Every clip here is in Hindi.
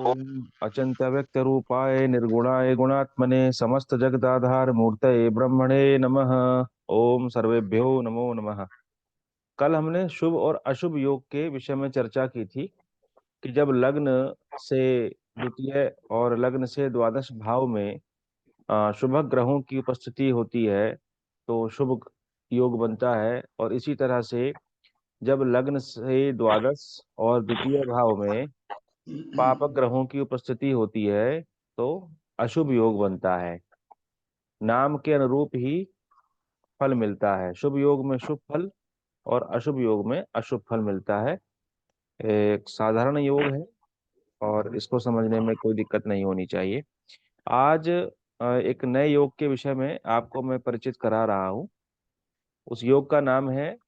ओम अचिंत्य व्यक्त रूपाय निर्गुणाय गुणात्मने समस्त जगदाधार मूर्तये ब्रह्मणे नमः। ओम सर्वेभ्यो नमो नमः। कल हमने शुभ और अशुभ योग के विषय में चर्चा की थी कि जब लग्न से द्वितीय और लग्न से द्वादश भाव में शुभ ग्रहों की उपस्थिति होती है तो शुभ योग बनता है, और इसी तरह से जब लग्न से द्वादश और द्वितीय भाव में पाप ग्रहों की उपस्थिति होती है तो अशुभ योग बनता है। नाम के अनुरूप ही फल मिलता है। शुभ योग में शुभ फल और अशुभ योग में अशुभ फल मिलता है। एक साधारण योग है और इसको समझने में कोई दिक्कत नहीं होनी चाहिए। आज एक नए योग के विषय में आपको मैं परिचित करा रहा हूँ। उस योग का नाम है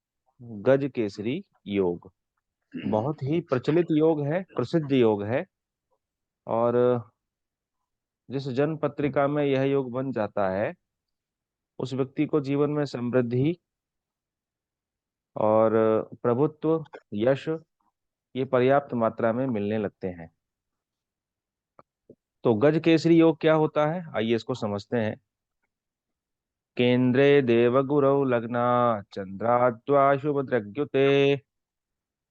गज केसरी योग। बहुत ही प्रचलित योग है, प्रसिद्ध योग है। और जिस जन्म पत्रिका में यह योग बन जाता है उस व्यक्ति को जीवन में समृद्धि और प्रभुत्व, यश, ये पर्याप्त मात्रा में मिलने लगते हैं। तो गज केसरी योग क्या होता है, आइए इसको समझते हैं। केंद्रे देवगुरौ लग्ना चंद्राद्वा शुभ द्रग्युते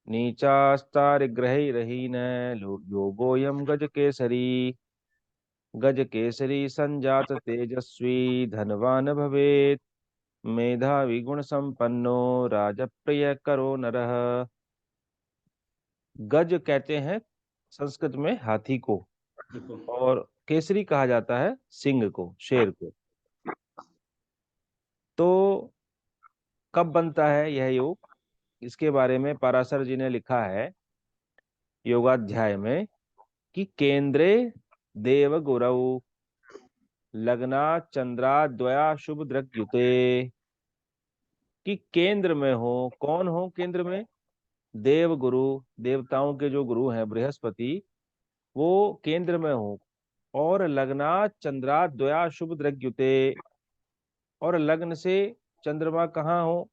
नीचास्तारिग्रहैरहीन योगोऽयं गज केसरी। गज केसरी संजात तेजस्वी धनवान भवेत् मेधावी गुण संपन्नो राजप्रिय करो नरः। गज कहते हैं संस्कृत में हाथी को, देखो। और केसरी कहा जाता है सिंह को, शेर को। तो कब बनता है यह योग, इसके बारे में पराशर जी ने लिखा है योगाध्याय में कि केंद्रे देव गुरौ लग्ना चंद्रा द्वया शुभ दृग्युते। कि केंद्र में हो, कौन हो केंद्र में? देव गुरु, देवताओं के जो गुरु हैं बृहस्पति, वो केंद्र में हो। और लग्ना चंद्रा द्वया शुभ द्रग्युते, और लग्न से चंद्रमा कहाँ हो?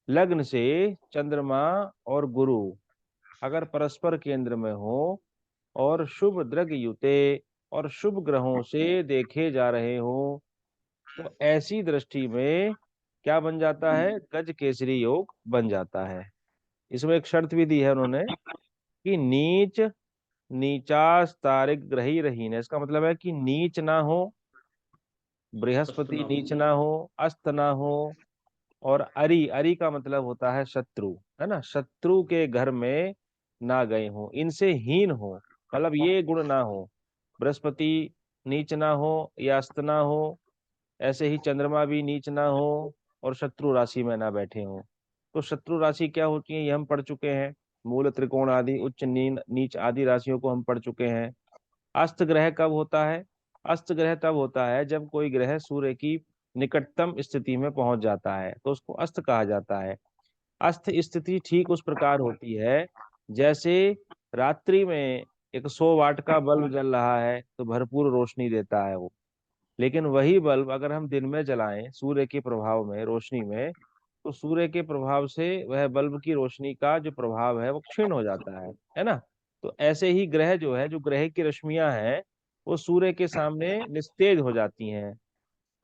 लग्न से चंद्रमा और गुरु अगर परस्पर केंद्र में हो और शुभ द्रग युते और शुभ ग्रहों से देखे जा रहे हो, तो ऐसी दृष्टि में क्या बन जाता है? गज केसरी योग बन जाता है। इसमें एक शर्त भी दी है उन्होंने कि नीच नीचास तारिक ग्रही रहीन। इसका मतलब है कि नीच ना हो, अस्त बृहस्पति ना हो। नीच ना हो, अस्त ना हो, और अरि, अरि का मतलब होता है शत्रु, है ना, शत्रु के घर में ना गए हो, इनसे हीन हो, मतलब ये गुण ना हो। बृहस्पति नीच ना हो या अस्त ना हो, ऐसे ही चंद्रमा भी नीच ना हो और शत्रु राशि में ना बैठे हो। तो शत्रु राशि क्या होती है ये हम पढ़ चुके हैं। मूल, त्रिकोण आदि, उच्च, नीच आदि राशियों को हम पढ़ चुके हैं। अस्त ग्रह कब होता है? अस्त ग्रह तब होता है जब कोई ग्रह सूर्य की निकटतम स्थिति में पहुंच जाता है तो उसको अस्त कहा जाता है। अस्त स्थिति ठीक उस प्रकार होती है जैसे रात्रि में एक 100 वाट का बल्ब जल रहा है तो भरपूर रोशनी देता है वो। लेकिन वही बल्ब अगर हम दिन में जलाएं सूर्य के प्रभाव में, रोशनी में, तो सूर्य के प्रभाव से वह बल्ब की रोशनी का जो प्रभाव है वो क्षीण हो जाता है ना। तो ऐसे ही ग्रह जो है, जो ग्रह की रश्मियां हैं, वो सूर्य के सामने निस्तेज हो जाती हैं।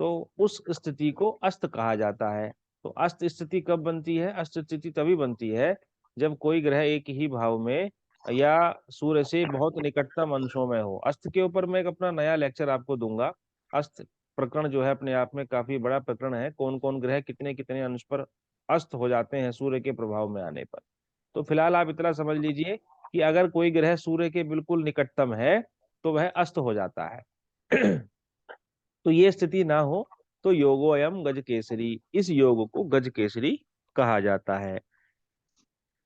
तो उस स्थिति को अस्त कहा जाता है। तो अस्त स्थिति कब बनती है? अस्त स्थिति तभी बनती है जब कोई ग्रह एक ही भाव में या सूर्य से बहुत निकटतम अंशों में हो। अस्त के ऊपर मैं एक अपना नया लेक्चर आपको दूंगा। अस्त प्रकरण जो है अपने आप में काफी बड़ा प्रकरण है, कौन कौन ग्रह कितने कितने अंश पर अस्त हो जाते हैं सूर्य के प्रभाव में आने पर। तो फिलहाल आप इतना समझ लीजिए कि अगर कोई ग्रह सूर्य के बिल्कुल निकटतम है तो वह अस्त हो जाता है। तो ये स्थिति ना हो तो योगोयम गज केसरी, इस योग को गज केसरी कहा जाता है।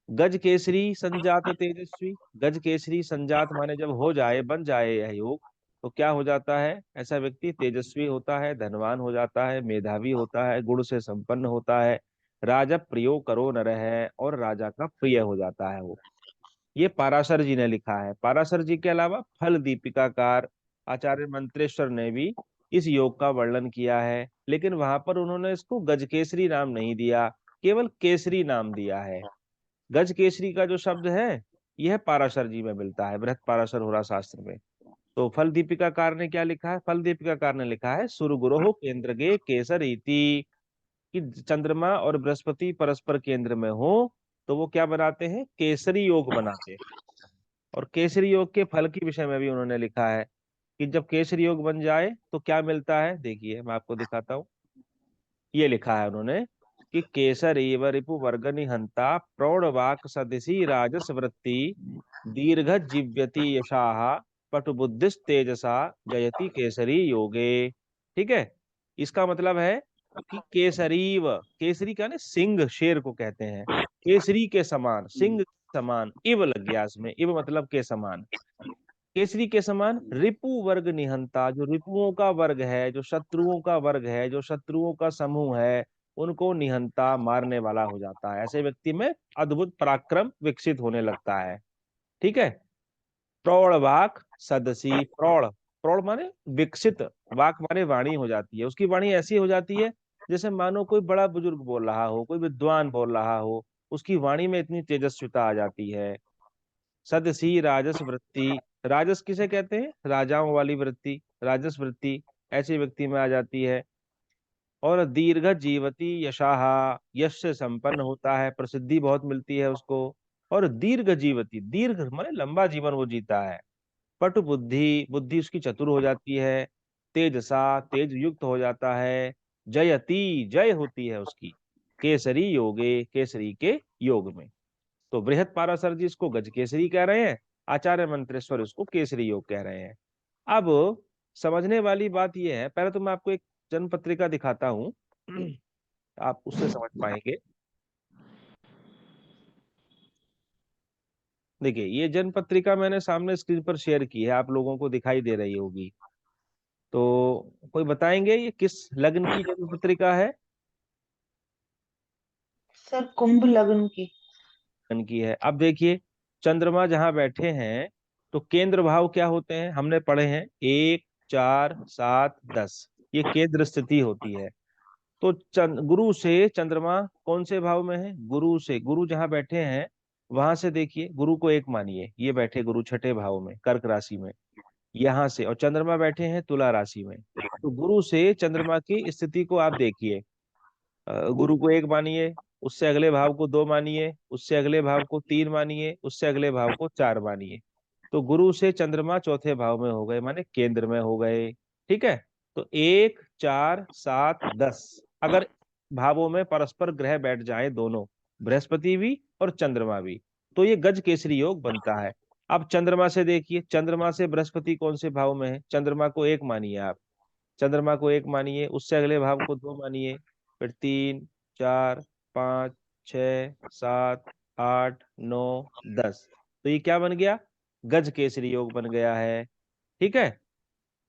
गज केसरी संजात तेजस्वी। गज केसरी संजात माने जब हो जाए, बन जाए यह योग, तो क्या हो जाता है? ऐसा व्यक्ति तेजस्वी होता है, धनवान हो जाता है, मेधावी होता है, गुण से संपन्न होता है, राजा प्रियो करो न रहे, और राजा का प्रिय हो जाता है वो। ये पाराशर जी ने लिखा है। पाराशर जी के अलावा फल दीपिकाकार आचार्य मंत्रेश्वर ने भी इस योग का वर्णन किया है, लेकिन वहां पर उन्होंने इसको गजकेसरी नाम नहीं दिया, केवल केसरी नाम दिया है। गज केसरी का जो शब्द है यह पाराशर जी में मिलता है, बृहत पाराशर होरा शास्त्र में। तो फल दीपिकाकार ने क्या लिखा है? फल दीपिकाकार ने लिखा है सुरगुरोह केंद्र गे केसर इति, कि चंद्रमा और बृहस्पति परस्पर केंद्र में हो तो वो क्या बनाते हैं? केसरी योग बनाते हैं। और केसरी योग के फल के विषय में भी उन्होंने लिखा है कि जब केसरी योग बन जाए तो क्या मिलता है। देखिए मैं आपको दिखाता हूँ, ये लिखा है उन्होंने कि केसर एव रिपु वर्ग निहंता प्रौढ़ वाक सदसी राजस वृत्ति दीर्घ जीव्यति यशाह पटु बुद्धिस तेजसा जयति केसरी योगे। ठीक है, इसका मतलब है कि केसरीव, केसरी का ना सिंह, शेर को कहते हैं, केसरी के समान, सिंह के समान, इव लग गया इसमें, इव मतलब के समान, केसरी के समान रिपु वर्ग निहंता, जो रिपुओं का वर्ग है, जो शत्रुओं का वर्ग है, जो शत्रुओं का समूह है, उनको निहंता, मारने वाला हो जाता है। ऐसे व्यक्ति में अद्भुत पराक्रम विकसित होने लगता है। ठीक है। प्रौढ़ वाक सदसी, प्रौढ़, प्रौढ़ माने विकसित, वाक माने वाणी हो जाती है, उसकी वाणी ऐसी हो जाती है जैसे मानो कोई बड़ा बुजुर्ग बोल रहा हो, कोई विद्वान बोल रहा हो, उसकी वाणी में इतनी तेजस्विता आ जाती है। सदसी राजस वृत्ति, राजस किसे कहते हैं? राजाओं वाली वृत्ति, राजस वृत्ति ऐसे व्यक्ति में आ जाती है। और दीर्घ जीवती यशाह, यश से संपन्न होता है, प्रसिद्धि बहुत मिलती है उसको। और दीर्घ जीवती, दीर्घ माने लंबा जीवन वो जीता है। पटु बुद्धि, बुद्धि उसकी चतुर हो जाती है। तेजसा, तेज युक्त हो जाता है। जयति, जय होती है उसकी, केसरी योगे, केसरी के योग में। तो बृहत पाराशर जी इसको गज केसरी कह रहे हैं, आचार्य मंत्रेश्वर इसको केसरी योग कह रहे हैं। अब समझने वाली बात यह है, पहले तो मैं आपको एक जन्म पत्रिका दिखाता हूं, आप उससे समझ पाएंगे। देखिए ये जन्म पत्रिका मैंने सामने स्क्रीन पर शेयर की है, आप लोगों को दिखाई दे रही होगी। तो कोई बताएंगे ये किस लग्न की जन्म पत्रिका है? सर कुंभ लग्न की। लग्न की है। अब देखिए चंद्रमा जहां बैठे हैं तो केंद्र भाव क्या होते हैं, हमने पढ़े हैं, 1 4 7 10, ये केंद्र स्थिति होती है। तो गुरु से चंद्रमा कौन से भाव में है? गुरु से, गुरु जहां बैठे हैं वहां से देखिए, गुरु को एक मानिए, ये बैठे गुरु छठे भाव में कर्क राशि में, यहाँ से, और चंद्रमा बैठे हैं तुला राशि में। तो गुरु से चंद्रमा की स्थिति को आप देखिए, गुरु को एक मानिए, उससे अगले भाव को दो मानिए, उससे अगले भाव को तीन मानिए, उससे अगले भाव को चार मानिए। तो गुरु से चंद्रमा चौथे भाव में हो गए, माने केंद्र में हो गए। ठीक है। तो 1 4 7 10 अगर भावों में परस्पर ग्रह बैठ जाए दोनों, बृहस्पति भी और चंद्रमा भी, तो ये गज केसरी योग बनता है। अब चंद्रमा से देखिए, चंद्रमा से बृहस्पति कौन से भाव में है? चंद्रमा को एक मानिए आप, चंद्रमा को एक मानिए, उससे अगले भाव को दो मानिए, फिर 3 4 5 6 7 8 9 10, तो ये क्या बन गया? गज केसरी योग बन गया है। ठीक है।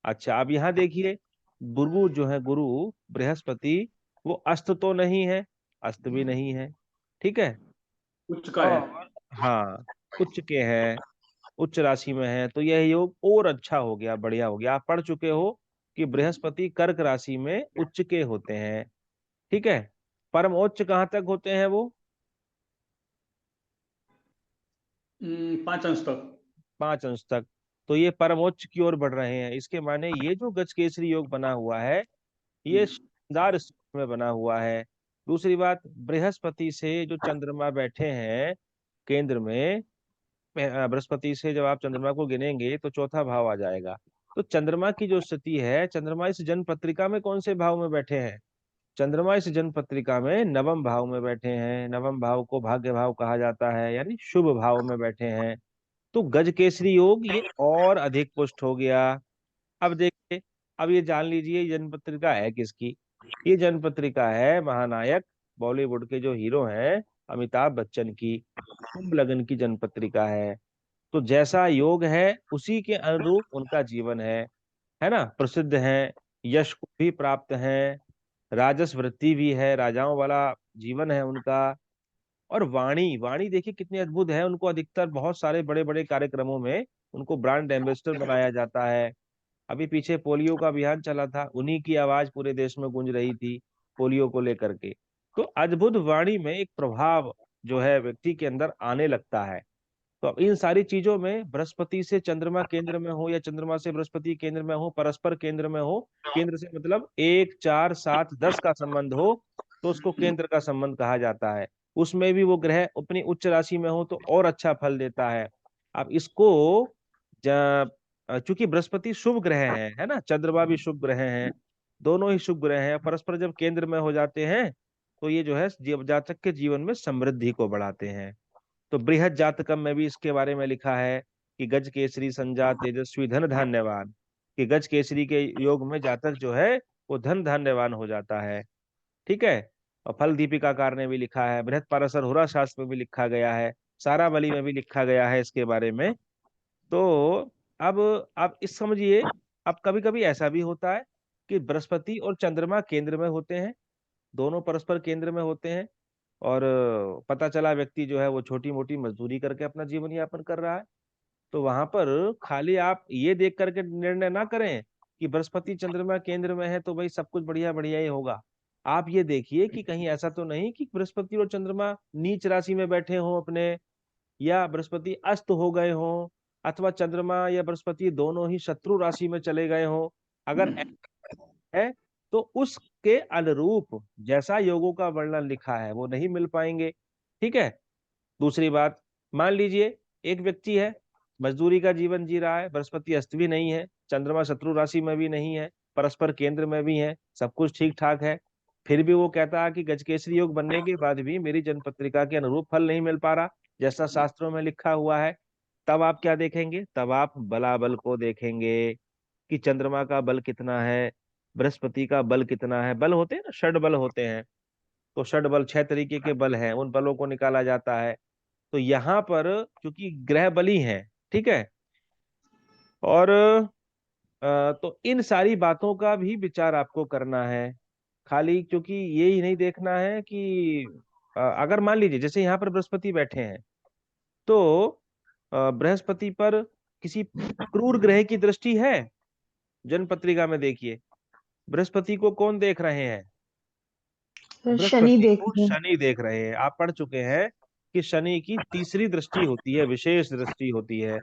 अच्छा अब यहाँ देखिए, गुरु जो है, गुरु बृहस्पति, वो अस्त तो नहीं है, अस्त भी नहीं है। ठीक है। उच्च का है। और हाँ, उच्च के हैं, उच्च राशि में है, तो यह योग और अच्छा हो गया, बढ़िया हो गया। आप पढ़ चुके हो कि बृहस्पति कर्क राशि में उच्च के होते हैं। ठीक है। परम उच्च कहाँ तक होते हैं वो? 5 अंश तक। 5 अंश तक। तो ये परम उच्च की ओर बढ़ रहे हैं, इसके माने ये जो गजकेसरी योग बना हुआ है, ये हम्म, शानदार स्थिति में बना हुआ है। दूसरी बात, बृहस्पति से जो चंद्रमा बैठे हैं केंद्र में, बृहस्पति से जब आप चंद्रमा को गिनेंगे तो चौथा भाव आ जाएगा। तो चंद्रमा की जो स्थिति है, चंद्रमा इस जन्म पत्रिका में कौन से भाव में बैठे हैं? चंद्रमा इस जन्म पत्रिका में नवम भाव में बैठे हैं। नवम भाव को भाग्य भाव कहा जाता है, यानी शुभ भाव में बैठे हैं। तो गज केसरी योग ये और अधिक पुष्ट हो गया। अब देखिए, अब ये जान लीजिए ये जन्म पत्रिका है किसकी। ये जन्म पत्रिका है महानायक बॉलीवुड के जो हीरो हैं, अमिताभ बच्चन की, कुंभ लग्न की जन्म पत्रिका है। तो जैसा योग है उसी के अनुरूप उनका जीवन है ना, प्रसिद्ध है, यश को भी प्राप्त है, राजस वृत्ति भी है, राजाओं वाला जीवन है उनका। और वाणी, वाणी देखिए कितनी अद्भुत है, उनको अधिकतर बहुत सारे बड़े बड़े कार्यक्रमों में उनको ब्रांड एम्बेसडर बनाया जाता है। अभी पीछे पोलियो का अभियान चला था, उन्हीं की आवाज पूरे देश में गूंज रही थी पोलियो को लेकर के। तो अद्भुत वाणी में एक प्रभाव जो है व्यक्ति के अंदर आने लगता है। तो अब इन सारी चीजों में बृहस्पति से चंद्रमा केंद्र में हो या चंद्रमा से बृहस्पति केंद्र में हो, परस्पर केंद्र में हो, केंद्र से मतलब 1 4 7 10 का संबंध हो, तो उसको केंद्र का संबंध कहा जाता है। उसमें भी वो ग्रह अपनी उच्च राशि में हो तो और अच्छा फल देता है। अब इसको चूंकि बृहस्पति शुभ ग्रह है ना, चंद्रमा भी शुभ ग्रह है, दोनों ही शुभ ग्रह हैं, परस्पर जब केंद्र में हो जाते हैं तो ये जो है जातक के जीवन में समृद्धि को बढ़ाते हैं। तो बृहद जातकम में भी इसके बारे में लिखा है कि गज केसरी संजात तेजस्वी धन धान्यवान, कि गज केसरी के योग में जातक जो है वो धन धान्यवान हो जाता है। ठीक है। और फल दीपिकाकार ने भी लिखा है, बृहद पाराशर हुरा शास्त्र में भी लिखा गया है, सारावली में भी लिखा गया है इसके बारे में। तो अब आप इस समझिए, अब कभी कभी ऐसा भी होता है कि बृहस्पति और चंद्रमा केंद्र में होते हैं, दोनों परस्पर केंद्र में होते हैं, और पता चला व्यक्ति जो है वो छोटी मोटी मजदूरी करके अपना जीवन यापन कर रहा है। तो वहां पर खाली आप ये देख करके निर्णय ना करें कि बृहस्पति चंद्रमा केंद्र में है तो भाई सब कुछ बढ़िया बढ़िया ही होगा। आप ये देखिए कि कहीं ऐसा तो नहीं कि बृहस्पति और चंद्रमा नीच राशि में बैठे हों अपने, या बृहस्पति अस्त हो गए हों, अथवा चंद्रमा या बृहस्पति दोनों ही शत्रु राशि में चले गए हों। अगर है तो उसके अनुरूप जैसा योगों का वर्णन लिखा है वो नहीं मिल पाएंगे। ठीक है। दूसरी बात, मान लीजिए एक व्यक्ति है, मजदूरी का जीवन जी रहा है, बृहस्पति अस्त भी नहीं है, चंद्रमा शत्रु राशि में भी नहीं है, परस्पर केंद्र में भी है, सब कुछ ठीक ठाक है, फिर भी वो कहता है कि गजकेसरी योग बनने के बाद भी मेरी जन्म पत्रिका के अनुरूप फल नहीं मिल पा रहा जैसा शास्त्रों में लिखा हुआ है। तब आप क्या देखेंगे? तब आप बलाबल को देखेंगे कि चंद्रमा का बल कितना है, बृहस्पति का बल कितना है। बल होते हैं ना, षड बल होते हैं, तो षड बल 6 तरीके के बल हैं, उन बलों को निकाला जाता है। तो यहाँ पर क्योंकि ग्रह बली हैं, ठीक है, और तो इन सारी बातों का भी विचार आपको करना है। खाली क्योंकि ये ही नहीं देखना है कि अगर मान लीजिए जैसे यहाँ पर बृहस्पति बैठे हैं, तो बृहस्पति पर किसी क्रूर ग्रह की दृष्टि है? जन्म पत्रिका में देखिए, बृहस्पति को कौन देख रहे हैं? सर शनि बृहस्पति देख को रहे हैं। शनि देख रहे हैं। आप पढ़ चुके हैं कि शनि की तीसरी दृष्टि होती है, विशेष दृष्टि होती है।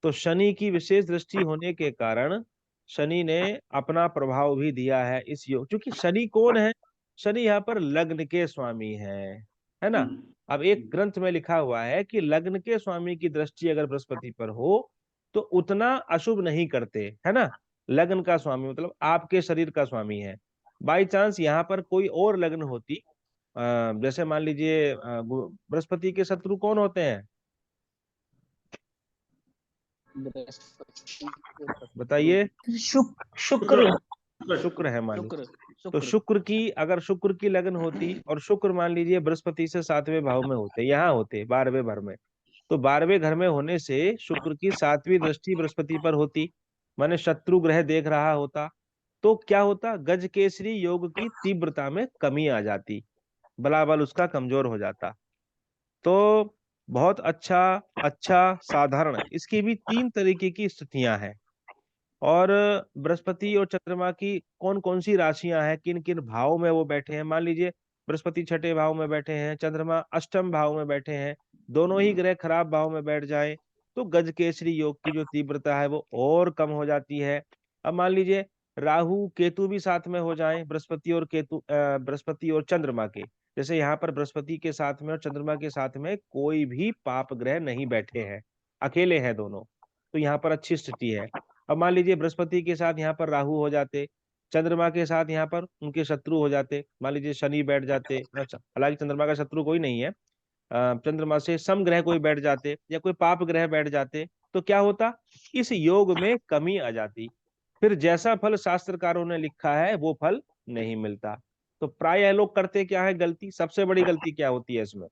तो शनि की विशेष दृष्टि होने के कारण शनि ने अपना प्रभाव भी दिया है इस योग, क्योंकि शनि कौन है? शनि यहाँ पर लग्न के स्वामी है ना। अब एक ग्रंथ में लिखा हुआ है कि लग्न के स्वामी की दृष्टि अगर बृहस्पति पर हो तो उतना अशुभ नहीं करते, है ना। लग्न का स्वामी मतलब आपके शरीर का स्वामी है। बाई चांस यहाँ पर कोई और लग्न होती, जैसे मान लीजिए बृहस्पति के शत्रु कौन होते हैं? बृहस्पति के शत्रु बताइए। शुक्र। शुक्र है मान शुक्र। लीजिए। तो शुक्र। शुक्र की, अगर शुक्र की लगन होती और शुक्र मान लीजिए बृहस्पति से 7वें भाव में होते, यहाँ होते 12वें घर में, तो 12वें घर में होने से शुक्र की 7वीं दृष्टि बृहस्पति पर होती, माने शत्रु ग्रह देख रहा होता, तो क्या होता? गज केसरी योग की तीव्रता में कमी आ जाती, बलाबल उसका कमजोर हो जाता। तो बहुत अच्छा, अच्छा, साधारण, इसकी भी 3 तरीके की स्थितियां हैं। और बृहस्पति और चंद्रमा की कौन कौन सी राशियां हैं, किन किन भाव में वो बैठे हैं। मान लीजिए बृहस्पति 6ठे भाव में बैठे हैं, चंद्रमा अष्टम भाव में बैठे हैं, दोनों ही ग्रह खराब भाव में बैठ जाए तो गज केसरी योग की जो तीव्रता है वो और कम हो जाती है। अब मान लीजिए राहु केतु भी साथ में हो जाएं, बृहस्पति और केतु, बृहस्पति और चंद्रमा के, जैसे यहाँ पर बृहस्पति के साथ में और चंद्रमा के साथ में कोई भी पाप ग्रह नहीं बैठे हैं, अकेले हैं दोनों, तो यहाँ पर अच्छी स्थिति है। अब मान लीजिए बृहस्पति के साथ यहाँ पर राहु हो जाते, चंद्रमा के साथ यहाँ पर उनके शत्रु हो जाते, मान लीजिए शनि बैठ जाते, अच्छा हालांकि चंद्रमा का शत्रु कोई नहीं है, चंद्रमा से सम ग्रह कोई बैठ जाते या कोई पाप ग्रह बैठ जाते, तो क्या होता? इस योग में कमी आ जाती, फिर जैसा फल शास्त्रकारों ने लिखा है वो फल नहीं मिलता। तो प्राय लोग करते क्या है गलती, सबसे बड़ी गलती क्या होती है इसमें?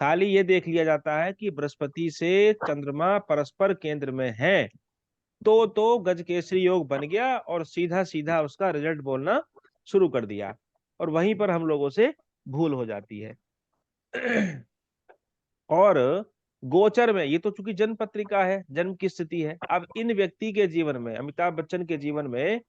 खाली ये देख लिया जाता है कि बृहस्पति से चंद्रमा परस्पर केंद्र में है तो गज केसरी योग बन गया, और सीधा सीधा उसका रिजल्ट बोलना शुरू कर दिया, और वहीं पर हम लोगों से भूल हो जाती है। और गोचर में ये तो चूंकि जन्म पत्रिका है, जन्म की स्थिति है, अब इन व्यक्ति के जीवन में, अमिताभ बच्चन के जीवन में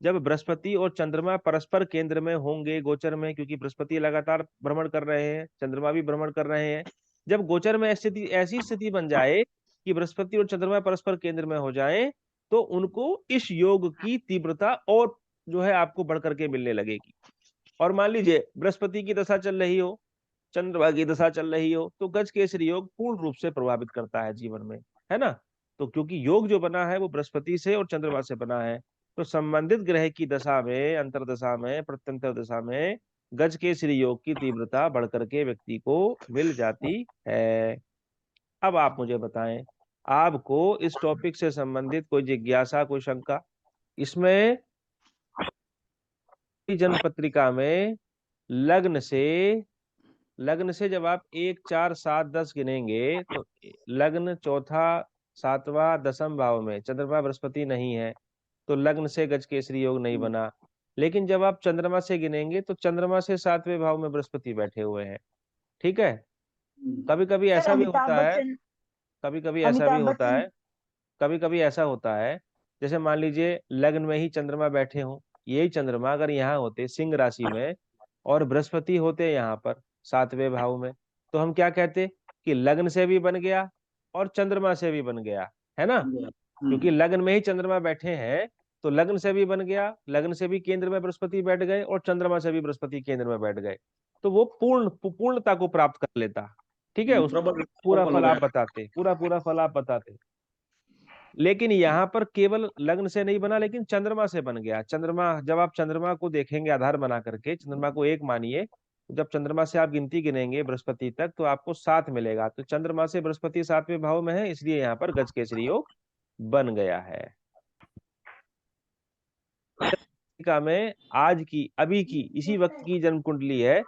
जब बृहस्पति और चंद्रमा परस्पर केंद्र में होंगे गोचर में, क्योंकि बृहस्पति लगातार भ्रमण कर रहे हैं, चंद्रमा भी भ्रमण कर रहे हैं, जब गोचर में ऐसी स्थिति बन जाए कि बृहस्पति और चंद्रमा परस्पर केंद्र में हो जाएं, तो उनको इस योग की तीव्रता और जो है आपको बढ़ करके मिलने लगेगी। और मान लीजिए बृहस्पति की दशा चल रही हो, चंद्रमा की दशा चल रही हो, तो गज केसरी योग पूर्ण रूप से प्रभावित करता है जीवन में, है ना। तो क्योंकि योग जो बना है वो बृहस्पति से और चंद्रमा से बना है, तो संबंधित ग्रह की दशा में, अंतरदशा में, प्रत्यंतर दशा में गज केसरी योग की तीव्रता बढ़ करके व्यक्ति को मिल जाती है। अब आप मुझे बताएं, आपको इस टॉपिक से संबंधित कोई जिज्ञासा, कोई शंका इसमें? जन्म पत्रिका में लग्न से जब आप 1 4 7 10 गिनेंगे, तो लग्न चौथा, सातवां, दसम भाव में चंद्रमा बृहस्पति नहीं है, तो लग्न से गज केसरी योग नहीं बना। लेकिन जब आप चंद्रमा से गिनेंगे तो चंद्रमा से 7वें भाव में बृहस्पति बैठे हुए हैं। ठीक है। कभी कभी सर ऐसा भी अमिताभ होता है, बच्चन, कभी कभी ऐसा भी अमिताभ होता बच्चन। है, कभी कभी ऐसा होता है, जैसे मान लीजिए लग्न में ही चंद्रमा बैठे हों, यही चंद्रमा अगर यहाँ होते सिंह राशि में और बृहस्पति होते यहाँ पर 7वें भाव में, तो हम क्या कहते कि लग्न से भी बन गया और चंद्रमा से भी बन गया, है ना। क्योंकि लग्न में ही चंद्रमा बैठे हैं, तो लग्न से भी बन गया, लग्न से भी केंद्र में बृहस्पति बैठ गए और चंद्रमा से भी बृहस्पति केंद्र में बैठ गए, तो वो पूर्णता को प्राप्त कर लेता। ठीक है, उस प्रबल पूरा प्रबल हो फल आप गया। बताते, पूरा पूरा फल आप बताते। लेकिन यहाँ पर केवल लग्न से नहीं बना, लेकिन चंद्रमा से बन गया। चंद्रमा, जब आप चंद्रमा को देखेंगे आधार बना करके, चंद्रमा को एक मानिए, तो जब चंद्रमा से आप गिनती गिनेंगे बृहस्पति तक, तो आपको 7 मिलेगा। तो चंद्रमा से बृहस्पति 7वें भाव में है, इसलिए यहाँ पर गज केसरी योग बन गया है। पत्रिका में आज की, अभी की, इसी वक्त की जन्म कुंडली है,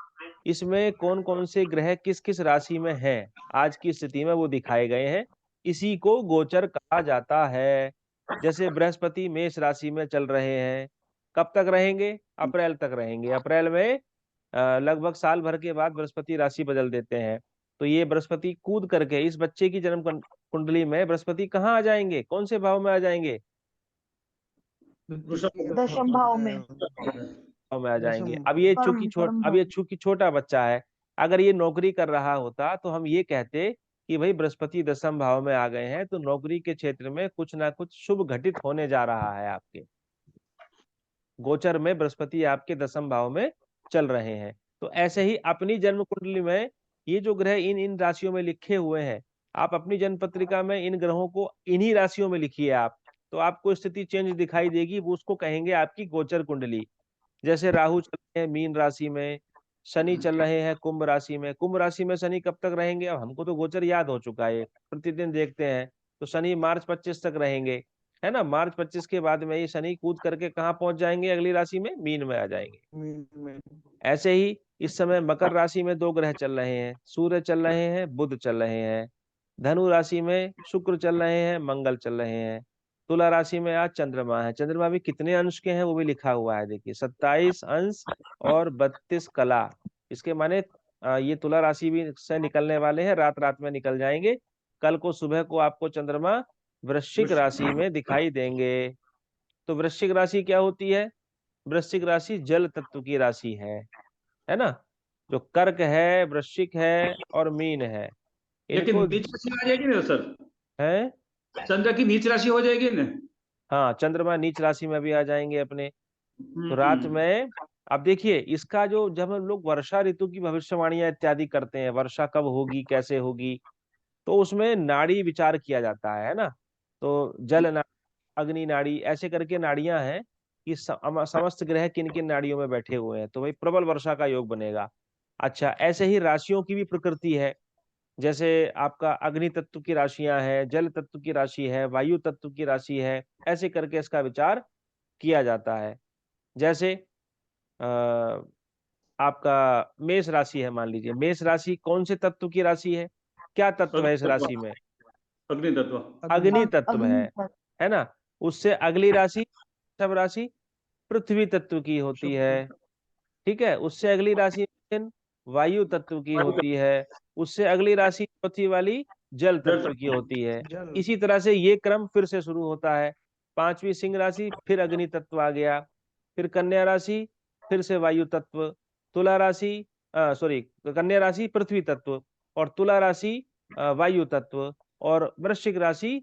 इसमें कौन कौन से ग्रह किस किस राशि में हैं आज की स्थिति में वो दिखाए गए हैं। इसी को गोचर कहा जाता है। जैसे बृहस्पति मेष राशि में चल रहे हैं, कब तक रहेंगे? अप्रैल तक रहेंगे। अप्रैल में लगभग साल भर के बाद बृहस्पति राशि बदल देते हैं। तो ये बृहस्पति कूद करके इस बच्चे की जन्म कुंडली में बृहस्पति कहाँ आ जाएंगे, कौन से भाव में आ जाएंगे? दशम भाव में। भाव में आ जाएंगे। अब भाव। ये चूंकि छोटा बच्चा है, अगर ये नौकरी कर रहा होता तो हम ये कहते कि भाई बृहस्पति दशम भाव में आ गए हैं, तो नौकरी के क्षेत्र में कुछ ना कुछ शुभ घटित होने जा रहा है। आपके गोचर में बृहस्पति आपके दशम भाव में चल रहे हैं। तो ऐसे ही अपनी जन्म कुंडली में ये जो ग्रह इन इन राशियों में लिखे हुए हैं, आप अपनी जन्म पत्रिका में इन ग्रहों को इन्हीं राशियों में लिखिए आप, तो आपको स्थिति चेंज दिखाई देगी। वो उसको कहेंगे आपकी गोचर कुंडली। जैसे राहु चल रहे हैं मीन राशि में, शनि चल रहे हैं कुंभ राशि में। कुंभ राशि में शनि कब तक रहेंगे? अब हमको तो गोचर याद हो चुका है, प्रतिदिन देखते हैं। तो शनि मार्च 25 तक रहेंगे, है ना। मार्च 25 के बाद में ये शनि कूद करके कहाँ पहुंच जाएंगे? अगली राशि में, मीन में आ जाएंगे। ऐसे ही इस समय मकर राशि में 2 ग्रह चल रहे हैं, सूर्य चल रहे हैं, बुध चल रहे हैं। धनु राशि में शुक्र चल रहे हैं, मंगल चल रहे हैं। तुला राशि में आज चंद्रमा है। चंद्रमा भी कितने अंश के हैं वो भी लिखा हुआ है, देखिए 27 अंश और 32 कला। इसके माने ये तुला राशि भी से निकलने वाले हैं, रात रात में निकल जाएंगे। कल को सुबह को आपको चंद्रमा वृश्चिक राशि में दिखाई देंगे। तो वृश्चिक राशि क्या होती है? वृश्चिक राशि जल तत्व की राशि है ना। जो कर्क है, वृश्चिक है और मीन है, लेकिन इनको नीच राशि आ जाएगी ना सर? है। चंद्र की नीच राशि हो जाएगी ना? हाँ, चंद्रमा नीच राशि में भी आ जाएंगे अपने। तो रात हम्म। में, अब देखिए इसका जो, जब हम लोग वर्षा ऋतु की भविष्यवाणियां इत्यादि करते हैं, वर्षा कब होगी, कैसे होगी, तो उसमें नाड़ी विचार किया जाता है ना। तो जल नाड़ी, अग्नि नाड़ी, ऐसे करके नाड़ियां हैं कि समस्त ग्रह किन किन नाड़ियों में बैठे हुए हैं, तो भाई प्रबल वर्षा का योग बनेगा। अच्छा, ऐसे ही राशियों की भी प्रकृति है। जैसे आपका अग्नि तत्व की राशियां हैं, जल तत्व की राशि है, वायु तत्व की राशि है, ऐसे करके इसका विचार किया जाता है। जैसे आ, आपका मेष राशि है, मान लीजिए मेष राशि कौन से तत्व की राशि है? क्या तत्व है इस अग्नि तत्व। राशि में? अग्नि तत्व। अग्नि तत्व अग्नि पर। है ना। उससे अगली राशि, सब राशि पृथ्वी तत्व की होती है। ठीक है, उससे अगली राशि वायु तत्व की होती है। उससे अगली राशि चौथी वाली जल जल तत्व की तत्व। होती है। इसी तरह से ये क्रम फिर से शुरू होता है। 5वीं सिंह राशि, फिर अग्नि तत्व आ गया। फिर कन्या राशि, फिर से वायु तत्व। तुला राशि, सॉरी, कन्या राशि पृथ्वी तत्व। और तुला राशि वायु तत्व, और वृश्चिक राशि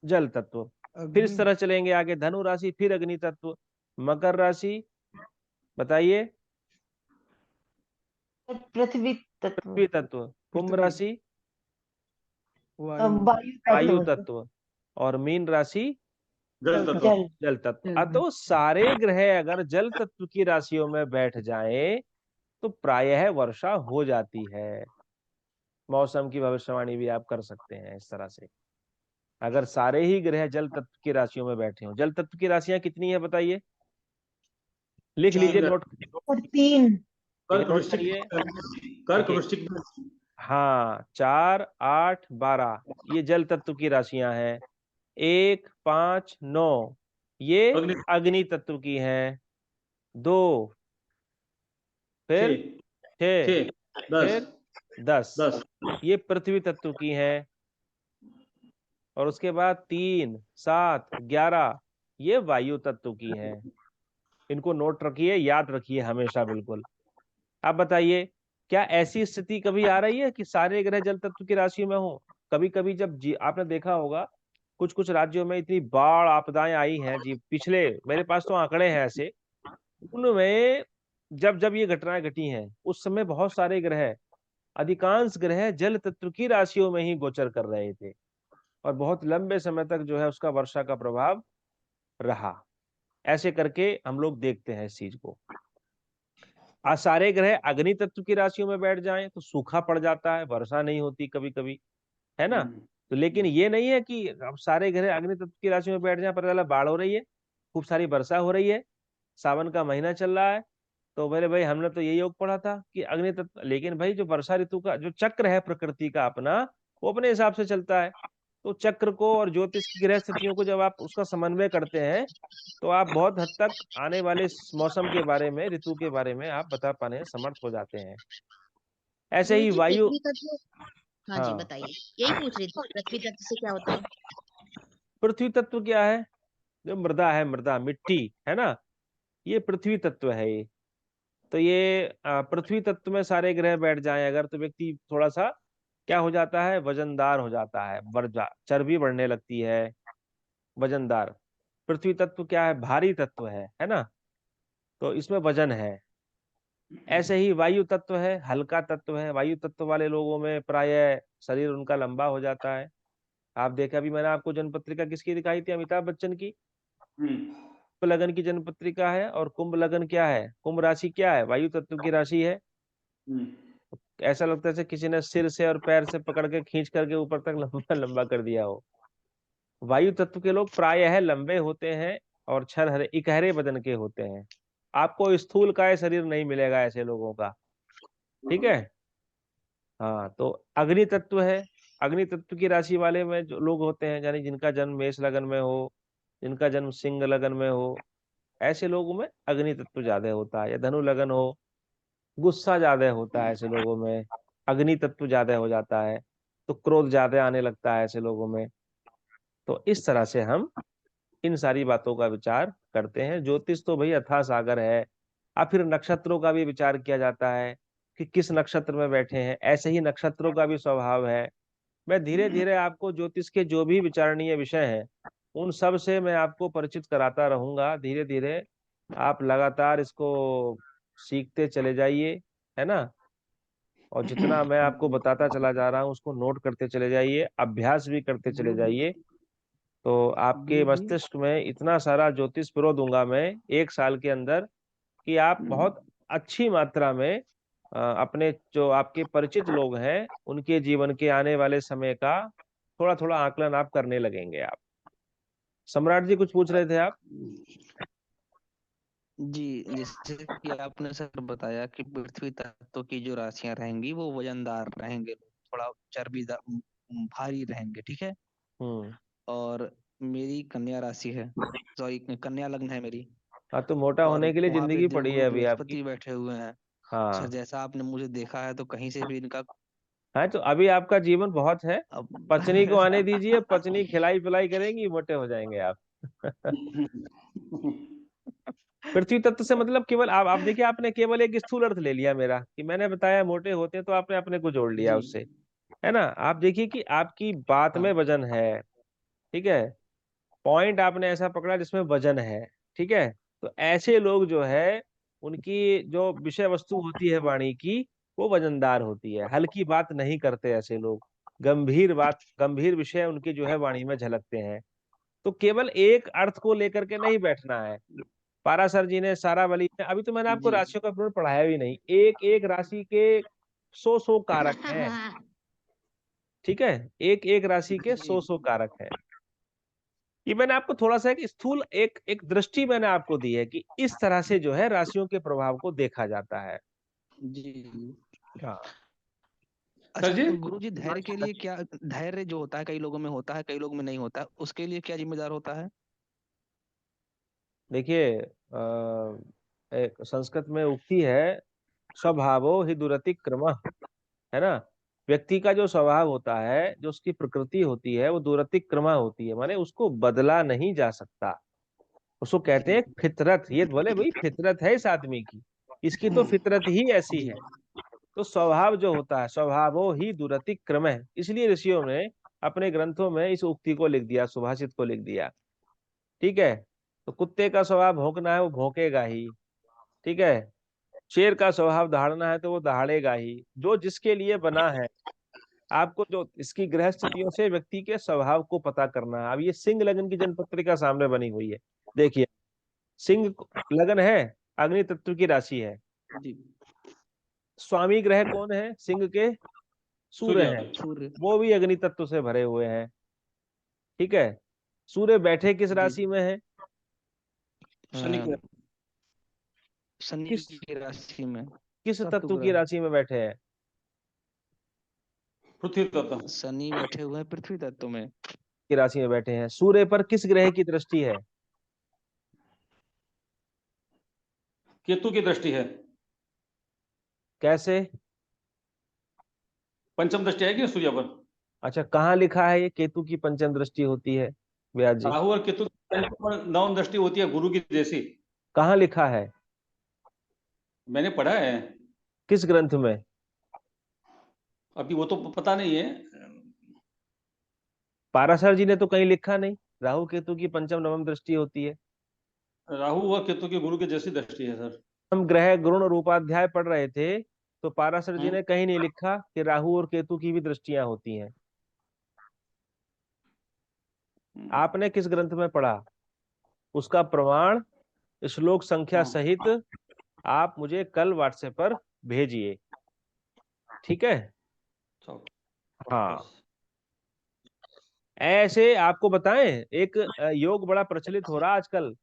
जल तत्व। फिर इस तरह चलेंगे आगे, धनु राशि फिर अग्नि तत्व, मकर राशि बताइए पृथ्वी तत्व, पृथ्वी तत्व, कुंभ राशि वायु वायु तत्व, तत्व, और मीन राशि जल तत्व। जल। जल तत्व। तो सारे ग्रह अगर जल तत्व की राशियों में बैठ जाएं तो प्रायः वर्षा हो जाती है। मौसम की भविष्यवाणी भी आप कर सकते हैं इस तरह से, अगर सारे ही ग्रह जल तत्व की राशियों में बैठे हों। जल तत्व की राशियां कितनी है बताइए, लिख लीजिए, नोट और 3 कर्क नोट वृश्चिक, करिए। कर्क देखिए, वृश्चिक। हाँ, 4, 8, 12 ये जल तत्व की राशियां हैं। 1, 5, 9 ये अग्नि अग्नि तत्व की हैं। 2, फिर 6, 6, 10, फिर 10 10, ये पृथ्वी तत्व की हैं। और उसके बाद 3, 7, 11 ये वायु तत्व की हैं। इनको नोट रखिए, याद रखिए हमेशा बिल्कुल। आप बताइए, क्या ऐसी स्थिति कभी आ रही है कि सारे ग्रह जल तत्व की राशि में हो? कभी कभी जब आपने देखा होगा कुछ कुछ राज्यों में इतनी बाढ़ आपदाएं आई हैं जी, पिछले, मेरे पास तो आंकड़े हैं ऐसे, उनमें जब जब ये घटनाएं घटी हैं उस समय बहुत सारे ग्रह, अधिकांश ग्रह जल तत्व की राशियों में ही गोचर कर रहे थे, और बहुत लंबे समय तक जो है उसका वर्षा का प्रभाव रहा। ऐसे करके हम लोग देखते हैं इस चीज को। आज सारे ग्रह अग्नि तत्व की राशियों में बैठ जाएं तो सूखा पड़ जाता है, वर्षा नहीं होती कभी कभी, है ना। तो लेकिन ये नहीं है कि अब सारे ग्रह अग्नि तत्व की राशि में बैठ जाएं, पता चला बाढ़ हो रही है, खूब सारी वर्षा हो रही है, सावन का महीना चल रहा है, तो मेरे भाई हमने तो ये योग पढ़ा था कि अग्नि तत्व, लेकिन भाई जो वर्षा ऋतु का जो चक्र है प्रकृति का अपना, वो अपने हिसाब से चलता है। तो चक्र को और ज्योतिष की ग्रह स्थितियों को जब आप उसका समन्वय करते हैं तो आप बहुत हद तक आने वाले मौसम के बारे में, ऋतु के बारे में आप बता पाने में समर्थ हो जाते हैं। ऐसे ही गुरुजी वायु, पृथ्वी तत्व, हाँ जी हाँ, बताइए, यही पूछ रही थी पृथ्वी तत्व से क्या होता है। पृथ्वी तत्व क्या है? जो मृदा है, मृदा मिट्टी है ना, ये पृथ्वी तत्व है ये। तो ये पृथ्वी तत्व में सारे ग्रह बैठ जाएं अगर, तो व्यक्ति थोड़ा सा क्या हो जाता है, वजनदार हो जाता है, चर्बी बढ़ने लगती है, वजनदार। पृथ्वी तत्व क्या है, भारी तत्व है ना, तो इसमें वजन है। ऐसे ही वायु तत्व है, हल्का तत्व है। वायु तत्व वाले लोगों में प्राय शरीर उनका लंबा हो जाता है। आप देखा, अभी मैंने आपको जन्म पत्रिका किसकी दिखाई थी, अमिताभ बच्चन की। कुंभ लगन की जन्म पत्रिका है, और कुंभ लगन क्या है, कुंभ राशि क्या है, वायु तत्व की राशि है। ऐसा लगता है जैसे किसी ने सिर से और पैर से पकड़ के खींच करके ऊपर तक लंबा लंबा कर दिया हो। वायु तत्व के लोग प्रायः लंबे होते हैं और छरहरे इकहरे बदन के होते हैं। आपको स्थूल काय शरीर नहीं मिलेगा ऐसे लोगों का, ठीक है। हाँ, तो अग्नि तत्व है। अग्नि तत्व की राशि वाले में जो लोग होते हैं, यानी जिनका जन्म मेष लगन में हो, जिनका जन्म सिंह लगन में हो, ऐसे लोगों में अग्नि तत्व ज्यादा होता है। या धनु लगन हो, गुस्सा ज्यादा होता है ऐसे लोगों में, अग्नि तत्व ज्यादा हो जाता है, तो क्रोध ज्यादा आने लगता है ऐसे लोगों में। तो इस तरह से हम इन सारी बातों का विचार करते हैं। ज्योतिष तो भाई अथाह सागर है। अब फिर नक्षत्रों का भी विचार किया जाता है कि किस नक्षत्र में बैठे हैं, ऐसे ही नक्षत्रों का भी स्वभाव है। मैं धीरे धीरे आपको ज्योतिष के जो भी विचारणीय विषय हैं उन सब से मैं आपको परिचित कराता रहूंगा धीरे धीरे। आप लगातार इसको सीखते चले जाइए, है ना। और जितना मैं आपको बताता चला जा रहा हूँ उसको नोट करते चले जाइए, अभ्यास भी करते चले जाइए। तो आपके मस्तिष्क में इतना सारा ज्योतिष पिरो दूंगा मैं 1 साल के अंदर कि आप बहुत अच्छी मात्रा में अपने जो आपके परिचित लोग हैं उनके जीवन के आने वाले समय का थोड़ा थोड़ा आकलन आप करने लगेंगे आप। सम्राट जी कुछ पूछ रहे थे आप? जी, जैसे कि आपने सर बताया कि पृथ्वी तत्व की जो राशियां रहेंगी वो वजनदार रहेंगे, थोड़ा भारी रहेंगे, ठीक है। हम्म। और मेरी कन्या राशि है, सॉरी कन्या लग्न है मेरी। हाँ, तो मोटा और होने के लिए वहां पे जिंदगी पड़ी है देवगुरु अभी आपकी। बृहस्पति बैठे हुए हैं। सर हाँ। जैसा आपने मुझे देखा है तो कहीं से भी इनका हाँ, तो अभी आपका जीवन बहुत है, अब पत्नी को आने दीजिए, पत्नी खिलाई पिलाई करेंगी, मोटे हो जाएंगे आप। पृथ्वी तत्व से मतलब केवल आप देखिए, आपने केवल एक स्थूल अर्थ ले लिया मेरा, कि मैंने बताया मोटे होते हैं, तो आपने अपने को जोड़ लिया जी उससे, है ना। आप देखिए कि आपकी बात में हाँ वजन है, ठीक है। पॉइंट आपने ऐसा पकड़ा जिसमें वजन है, ठीक है। तो ऐसे लोग जो है, उनकी जो विषय वस्तु होती है वाणी की, वो वजनदार होती है। हल्की बात नहीं करते ऐसे लोग, गंभीर बात, गंभीर विषय उनकी जो है वाणी में झलकते हैं। तो केवल एक अर्थ को लेकर के नहीं बैठना है। पाराशर जी ने सारावली में, अभी तो मैंने आपको जी राशियों का विवरण पढ़ाया भी नहीं, एक एक राशि के सौ कारक हैं, ठीक है। एक एक राशि के जी सौ कारक हैं। ये मैंने आपको थोड़ा सा एक स्थूल एक एक दृष्टि मैंने आपको दी है कि इस तरह से जो है राशियों के प्रभाव को देखा जाता है। जी। हाँ। सर जी अच्छा गुरुजी, धैर्य के लिए क्या, धैर्य जो होता है कई लोगों में होता है, कई लोगों में नहीं होता है, उसके लिए क्या जिम्मेदार होता है? देखिए, एक संस्कृत में उक्ति है, स्वभावो हि दुरति क्रमः, है ना। व्यक्ति का जो स्वभाव होता है, जो उसकी प्रकृति होती है, वो दुरतिक्रमः होती है, माने उसको बदला नहीं जा सकता। उसको कहते हैं जी फितरत। ये बोले भाई फितरत है इस आदमी की, इसकी तो फितरत ही ऐसी जी है। तो स्वभाव जो होता है, स्वभावो ही दुरति क्रमः, इसलिए ऋषियों ने अपने ग्रंथों में इस उक्ति को लिख दिया, सुभाषित को लिख दिया, ठीक है। तो कुत्ते का स्वभाव भौंकना है, वो भौंकेगा ही, ठीक है। शेर का स्वभाव दहाड़ना है, तो वो दहाड़ेगा ही, जो जिसके लिए बना है। आपको जो इसकी ग्रह स्थितियों से व्यक्ति के स्वभाव को पता करना है। अब ये सिंह लगन की जनपत्रिका सामने बनी हुई है, देखिए। सिंह लगन है, अग्नि तत्व की राशि है। जी। स्वामी ग्रह कौन है सिंह के? सूर्य सूर्य है, सूर्य। वो भी अग्नि तत्व से भरे हुए हैं, ठीक है। सूर्य बैठे किस जी। राशि में है? शनि हाँ, ग्रह शनि किस की राशि में। किस सत्व तत्व की ग्रह। राशि में बैठे हैं? पृथ्वी तत्व शनि बैठे हुए हैं पृथ्वी तत्व में। की राशि में बैठे हैं। सूर्य पर किस ग्रह की दृष्टि है? केतु की दृष्टि है। कैसे? पंचम दृष्टि है कि सूर्य पर? अच्छा, कहाँ लिखा है ये केतु की पंचम दृष्टि होती है, व्यास जी? राहु और केतु की पंचम पर नवम दृष्टि होती है, गुरु की जैसी। कहाँ लिखा है? मैंने पढ़ा है। किस ग्रंथ में? अभी वो तो पता नहीं है। पाराशर जी ने तो कहीं लिखा नहीं राहु केतु की पंचम नवम दृष्टि होती है। राहु और केतु की गुरु की जैसी दृष्टि है सर। हम ग्रह गुण रूपाध्याय पढ़ रहे थे, तो पाराशर जी हम्म ने कहीं नहीं लिखा कि राहु और केतु की भी दृष्टियां होती हैं। हम्म, आपने किस ग्रंथ में पढ़ा? उसका प्रमाण श्लोक संख्या हाँ सहित आप मुझे कल व्हाट्सएप पर भेजिए, ठीक है। चलो हाँ। बस। ऐसे आपको बताएं, एक योग बड़ा प्रचलित हो रहा आजकल।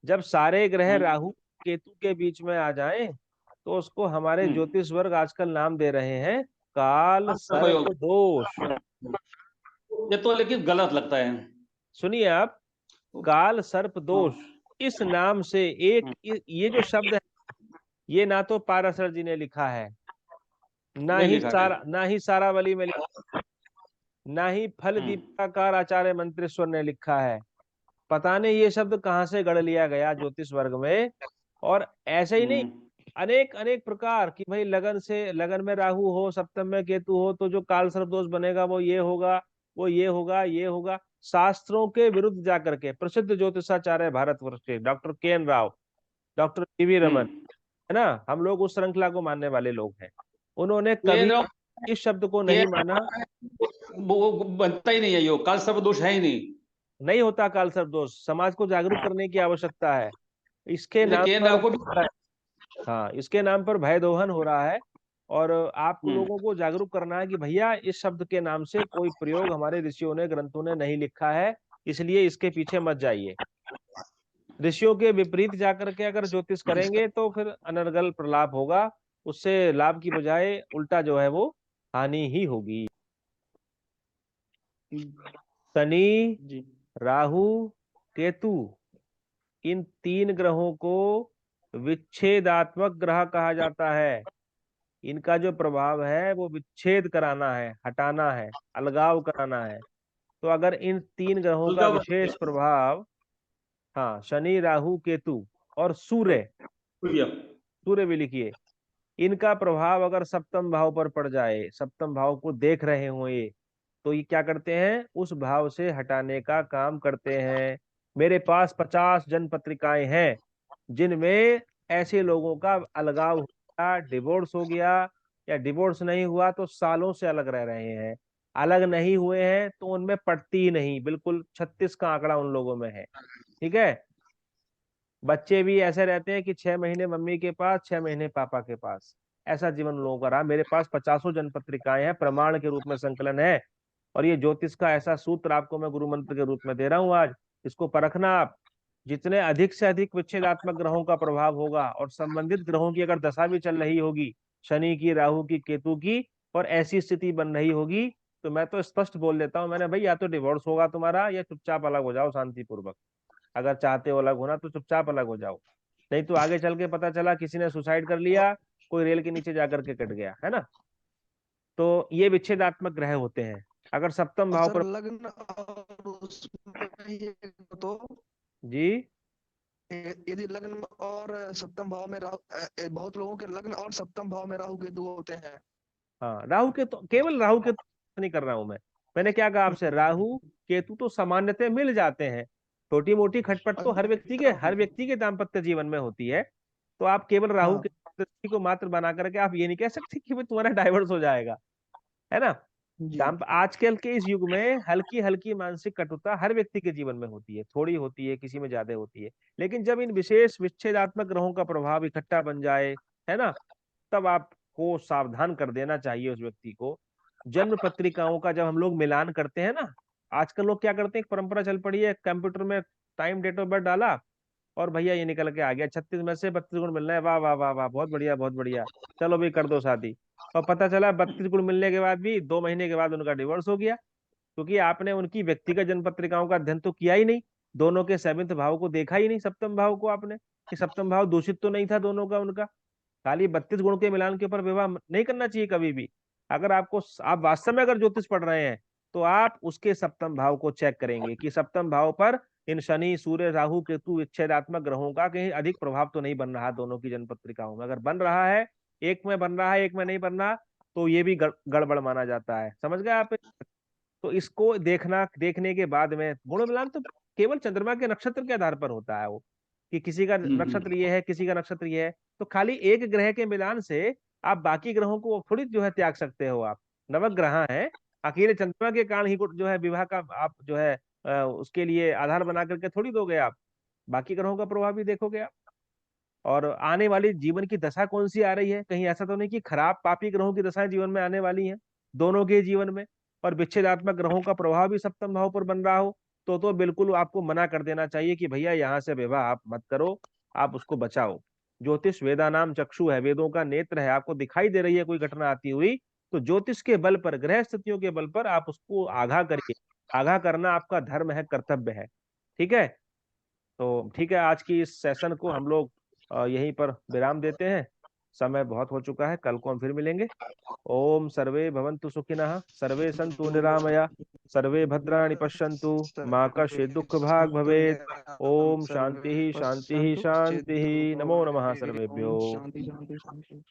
जब सारे ग्रह हम्म राहु केतु के बीच में आ जाएं, तो उसको हमारे हम्म ज्योतिष वर्ग आजकल नाम दे रहे हैं काल सर्प उपयोग। दोष। ये तो लेकिन गलत लगता है। सुनिए आप, काल सर्प हाँ दोष, इस नाम से एक ये जो शब्द है, ये ना तो पाराशर जी ने लिखा है, नहीं लिखा है। ना ही सारावली में ना ही फल हम्म दीपिकाकार आचार्य मंत्रेश्वर ने लिखा है। पता नहीं ये शब्द कहाँ से गढ़ लिया गया ज्योतिष वर्ग में। और ऐसे ही नहीं, हम्म अनेक अनेक प्रकार की, भाई लगन से, लगन में राहु हो, सप्तम में केतु हो, तो जो काल सर्प दोष बनेगा वो ये होगा, वो ये होगा, ये होगा। शास्त्रों के विरुद्ध जाकर के प्रसिद्ध ज्योतिषाचार्य भारतवर्ष के doctor K N Rao, doctor V Raman, हम्म है ना, हम लोग उस श्रृंखला को मानने वाले लोग हैं। उन्होंने ये कभी ना- इस शब्द को ये नहीं माना। वो बनता ही नहीं है, यो काल सर्प दोष है ही नहीं। नहीं होता काल सर्प दोष, समाज को जागरूक करने की आवश्यकता है। इसके जैसे नाम के पर, राव को भी। हाँ, इसके नाम पर भय दोहन हो रहा है। और आप हम्म लोगों को जागरूक करना है कि भैया इस शब्द के नाम से कोई प्रयोग हमारे ऋषियों ने, ग्रंथों ने नहीं लिखा है, इसलिए इसके पीछे मत जाइए। ऋषियों के विपरीत जाकर के अगर ज्योतिष करेंगे तो फिर अनर्गल प्रलाप होगा, उससे लाभ की बजाय उल्टा जो है वो हानि ही होगी। शनि, जी। राहु, केतु, इन तीन ग्रहों को विच्छेदात्मक ग्रह कहा जाता है। इनका जो प्रभाव है वो विच्छेद कराना है, हटाना है, अलगाव कराना है। तो अगर इन तीन ग्रहों का अलगा विशेष प्रभाव, हाँ, शनि राहु केतु, और सूर्य, सूर्य। सूर्य भी लिखिए। इनका प्रभाव अगर सप्तम भाव पर पड़ जाए, सप्तम भाव को देख रहे हो ये, तो ये क्या करते हैं, उस भाव से हटाने का काम करते हैं। मेरे पास 50 जन पत्रिकाएं हैं जिनमें ऐसे लोगों का अलगाव हो गया, डिवोर्स हो गया, या डिवोर्स नहीं हुआ तो सालों से अलग रह रहे हैं। अलग नहीं हुए हैं तो उनमें पड़ती ही नहीं, बिल्कुल 36 का आंकड़ा उन लोगों में है। ठीक है। बच्चे भी ऐसे रहते हैं कि 6 महीने मम्मी के पास, 6 महीने पापा के पास। ऐसा जीवन लोगों का रहा। मेरे पास 50 जन पत्रिकाएं हैं, प्रमाण के रूप में संकलन है। और ये ज्योतिष का ऐसा सूत्र आपको मैं गुरु मंत्र के रूप में दे रहा हूं आज, इसको परखना आप। जितने अधिक से अधिक विच्छेदात्मक ग्रहों का प्रभाव होगा और संबंधित ग्रहों की अगर दशा भी चल रही होगी, शनि की, राहु की, केतु की, और ऐसी स्थिति बन रही होगी, तो मैं तो स्पष्ट बोल देता हूं मैंने, भाई या तो डिवोर्स होगा तुम्हारा, या चुपचाप अलग हो जाओ शांतिपूर्वक। अगर चाहते हो अलग होना तो चुपचाप अलग हो जाओ, नहीं तो आगे चल के पता चला किसी ने सुसाइड कर लिया, कोई रेल के नीचे जाकर के कट गया, है ना। तो ये विच्छेदात्मक ग्रह होते हैं। अगर सप्तम और भाव सर पर। लग्न और उसमें ये तो जी। यदि लग्न और सप्तम भाव में राहु बहुत लोगों के लग्न और सप्तम भाव में राहु केतु होते हैं। हाँ, राहु के तो केवल राहु के तो नहीं कर रहा हूं मैं। मैंने क्या कहा आपसे, राहु केतु तो सामान्यतः मिल जाते हैं। छोटी मोटी खटपट तो हर व्यक्ति के दाम्पत्य जीवन में होती है। तो आप केवल राहु के दृष्टि को मात्र बना करके आप ये नहीं कह सकते कि भाई तुम्हारा डाइवर्स हो जाएगा, है ना। जी। आजकल के इस युग में हल्की हल्की मानसिक कटुता हर व्यक्ति के जीवन में होती है, थोड़ी होती है, किसी में ज्यादा होती है। लेकिन जब इन विशेष विच्छेदात्मक ग्रहों का प्रभाव इकट्ठा बन जाए, है ना, तब आपको सावधान कर देना चाहिए उस व्यक्ति को। जन्म पत्रिकाओं का जब हम लोग मिलान करते हैं ना, आजकल लोग क्या करते हैं, एक परंपरा चल पड़ी है, कंप्यूटर में टाइम डेट ऑफ बर्थ डाला और भैया ये निकल के आ गया 36 में से 32 गुण मिल रहे हैं, वाह वाह वाह वाह, बहुत बढ़िया बहुत बढ़िया, चलो भाई कर दो शादी। और पता चला 32 गुण मिलने के बाद भी 2 महीने के बाद उनका डिवोर्स हो गया, क्योंकि आपने उनकी व्यक्तिगत जन्म पत्रिकाओं का अध्ययन तो किया ही नहीं, दोनों के 7वें भाव को देखा ही नहीं, सप्तम भाव को आपने, कि सप्तम भाव दूषित तो नहीं था दोनों का उनका। खाली 32 गुण के मिलान के ऊपर विवाह नहीं करना चाहिए कभी भी। अगर आप वास्तव में अगर ज्योतिष पढ़ रहे हैं, तो आप उसके सप्तम भाव को चेक करेंगे कि सप्तम भाव पर इन शनि, सूर्य, राहु, केतु विच्छेदात्मक ग्रहों का कहीं अधिक प्रभाव तो नहीं बन रहा दोनों की जन्म पत्रिकाओं में। अगर बन रहा है, एक में बन रहा है एक में नहीं बन रहा, तो ये भी गड़बड़ माना जाता है। समझ गए आप। तो इसको देखने के बाद में गुण मिलान तो केवल चंद्रमा के नक्षत्र के आधार पर होता है वो, कि किसी का नक्षत्र ये है, किसी का नक्षत्र ये है। तो खाली एक ग्रह के मिलान से आप बाकी ग्रहों को थोड़ी जो है त्याग सकते हो। आप नवग्रह हैं, अकेले चंद्रमा के कारण ही जो है विवाह का आप जो है उसके लिए आधार बना करके थोड़ी दोगे आप, बाकी ग्रहों का प्रभाव भी देखोगे आप। और आने वाली जीवन की दशा कौन सी आ रही है, कहीं ऐसा तो नहीं कि खराब पापी ग्रहों की दशाएं जीवन में आने वाली हैं दोनों के जीवन में, और विच्छेदात्मक ग्रहों का प्रभाव भी सप्तम भाव पर बन रहा हो, तो बिल्कुल आपको मना कर देना चाहिए कि भैया यहाँ से विवाह आप मत करो, आप उसको बचाओ। ज्योतिष वेदा नाम चक्षु है, वेदों का नेत्र है। आपको दिखाई दे रही है कोई घटना आती हुई, तो ज्योतिष के बल पर, ग्रह स्थितियों के बल पर आप उसको आगाह करिए। आगाह करना आपका धर्म है, कर्तव्य है। ठीक है। तो ठीक है, आज की इस सेशन को हम लोग यहीं पर विराम देते हैं। समय बहुत हो चुका है, कल को हम फिर मिलेंगे। ओम सर्वे भवन्तु सुखिनः, सर्वे सन्तु निरामया, सर्वे भद्राणि पश्यन्तु, माँ कश्चित् दुःख भाग् भवेत्। ओम शांति शांति शांति। नमो नमः ओम सर्वेभ्यो। शांति शांति शांति।